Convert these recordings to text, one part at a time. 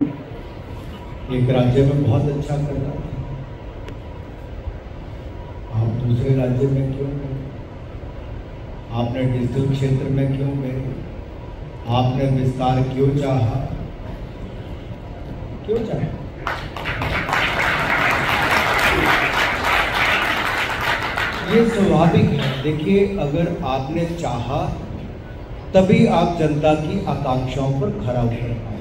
एक राज्य में बहुत अच्छा कर रहा था, आप दूसरे राज्य में क्यों गए? आपने डिजिटल क्षेत्र में क्यों गए? आपने विस्तार क्यों चाहा? क्यों चाहा? ये स्वाभाविक है। देखिए, अगर आपने चाहा तभी आप जनता की आकांक्षाओं पर खरा उतर पाए।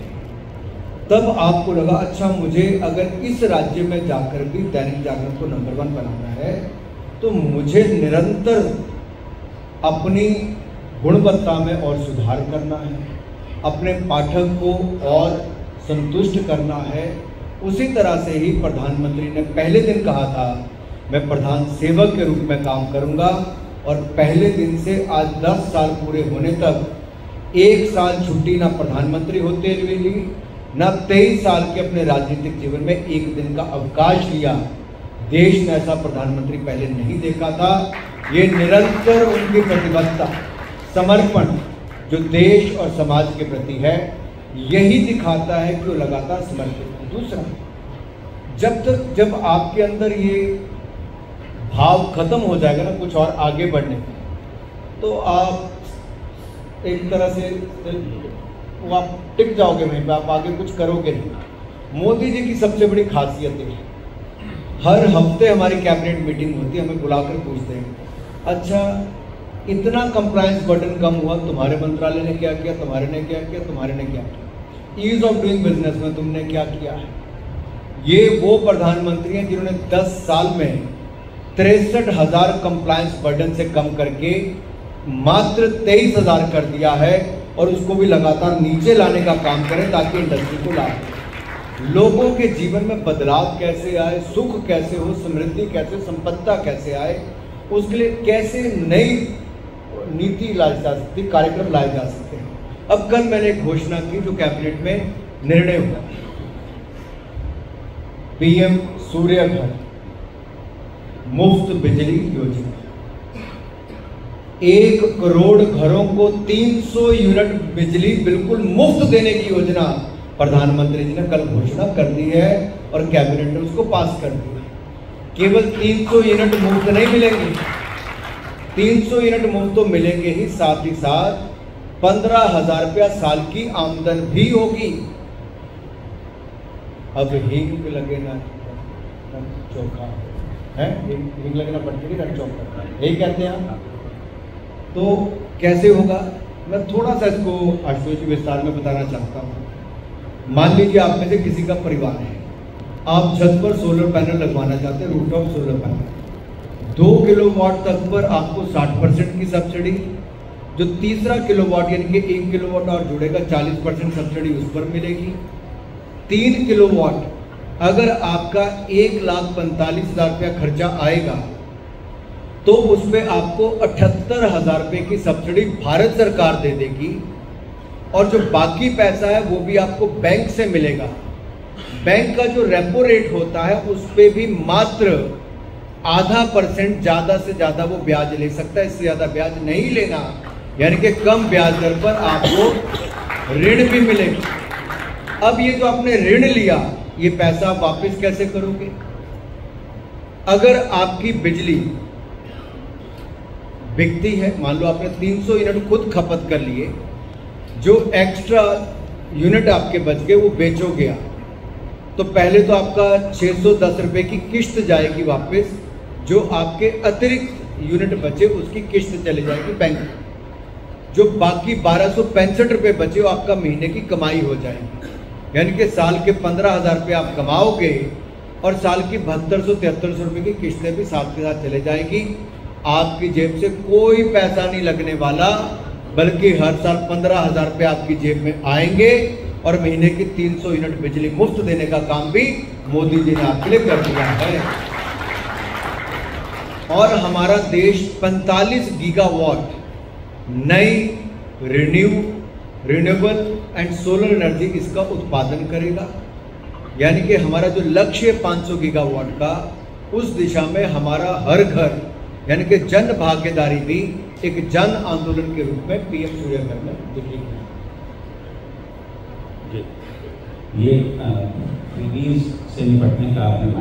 तब आपको लगा अच्छा, मुझे अगर इस राज्य में जाकर भी दैनिक जागरण को नंबर 1 बनाना है तो मुझे निरंतर अपनी गुणवत्ता में और सुधार करना है, अपने पाठक को और संतुष्ट करना है। उसी तरह से ही प्रधानमंत्री ने पहले दिन कहा था मैं प्रधान सेवक के रूप में काम करूंगा, और पहले दिन से आज 10 साल पूरे होने तक 1 साल छुट्टी ना प्रधानमंत्री होते हुए ली, ना 23 साल के अपने राजनीतिक जीवन में 1 दिन का अवकाश लिया। देश ने ऐसा प्रधानमंत्री पहले नहीं देखा था। ये निरंतर उनकी प्रतिबद्धता, समर्पण जो देश और समाज के प्रति है, यही दिखाता है कि वो लगातार समर्पित है। दूसरा, जब आपके अंदर ये भाव खत्म हो जाएगा ना कुछ और आगे बढ़ने का, तो आप एक तरह से वो आप टिक जाओगे वहीं पे, आप आगे कुछ करोगे नहीं। मोदी जी की सबसे बड़ी खासियत है, हर हफ्ते हमारी कैबिनेट मीटिंग होती है, हमें बुलाकर पूछते हैं अच्छा इतना कंप्लायंस बर्डन कम हुआ, तुम्हारे मंत्रालय ने क्या किया, तुम्हारे ने क्या किया, तुम्हारे ने क्या किया, ईज ऑफ डूइंग बिजनेस में तुमने क्या किया है। ये वो प्रधानमंत्री हैं जिन्होंने 10 साल में 63,000 कंप्लायंस बर्डन से कम करके मात्र 23,000 कर दिया है, और उसको भी लगातार नीचे लाने का काम करें ताकि इंडस्ट्री को लाए। लोगों के जीवन में बदलाव कैसे आए, सुख कैसे हो, समृद्धि कैसे, संपन्नता कैसे आए, उसके लिए कैसे नई नीति लाई जा सकती, कार्यक्रम लाए जा सकते हैं। अब कल मैंने एक घोषणा की जो कैबिनेट में निर्णय हुआ, पीएम सूर्य घर मुफ्त बिजली योजना, 1 करोड़ घरों को 300 यूनिट बिजली बिल्कुल मुफ्त देने की योजना प्रधानमंत्री जी ने कल घोषणा कर दी है और कैबिनेट ने उसको पास कर दिया। केवल 300 यूनिट मुफ्त नहीं मिलेंगे, 300 यूनिट मुफ्त तो मिलेंगे ही, साथ ही साथ 15,000 रुपया साल की आमदन भी होगी। अब हींग लगे ना चोखा है, हींग लगना पड़ती है ना चोखा, यही कहते हैं। तो कैसे होगा, मैं थोड़ा सा इसको आशुतोष जी विस्तार में बताना चाहता हूँ। मान लीजिए आप में से किसी का परिवार है, आप छत पर सोलर पैनल लगवाना चाहते हैं, रूफटॉप सोलर पैनल, 2 किलोवाट तक पर आपको 60% की सब्सिडी, जो तीसरा किलोवाट यानी कि 1 किलोवाट और जुड़ेगा 40% सब्सिडी उस पर मिलेगी। 3 किलोवाट अगर आपका 1,45,000 रुपया खर्चा आएगा तो उस पर आपको 78,000 रुपये की सब्सिडी भारत सरकार दे देगी, और जो बाकी पैसा है वो भी आपको बैंक से मिलेगा। बैंक का जो रेपो रेट होता है उस पर भी मात्र 0.5% ज़्यादा से ज़्यादा वो ब्याज ले सकता है, इससे ज़्यादा ब्याज नहीं लेना, यानी कि कम ब्याज दर पर आपको ऋण भी मिलेगा। अब ये जो आपने ऋण लिया, ये पैसा आप वापस कैसे करोगे? अगर आपकी बिजली बिकती है, मान लो आपने 300 यूनिट खुद खपत कर लिए, जो एक्स्ट्रा यूनिट आपके बच गए वो बेचोगे आप, तो पहले तो आपका 610 रुपये की किस्त जाएगी वापस, जो आपके अतिरिक्त यूनिट बचे उसकी किस्त चली जाएगी बैंक, जो बाकी 1265 रुपये बचे वो आपका महीने की कमाई हो जाएगी। यानी कि साल के 15,000 रुपये आप कमाओगे और साल की 7200-7300 रुपये की किस्तें भी साथ के साथ चले जाएगी। आपकी जेब से कोई पैसा नहीं लगने वाला, बल्कि हर साल 15,000 रुपये आपकी जेब में आएंगे, और महीने की 300 यूनिट बिजली मुफ्त देने का काम भी मोदी जी ने आपके लिए कर दिया है। और हमारा देश 45 गीगावाट नई रिन्यूएबल एंड सोलर एनर्जी इसका उत्पादन करेगा, यानी कि हमारा जो लक्ष्य है 500 गीगावाट का, उस दिशा में हमारा हर घर यानी कि जन भागीदारी भी एक जन आंदोलन के रूप में पीएम सूर्य घर में दिखेगी। ये फ्रीबीज से निपटने का आपने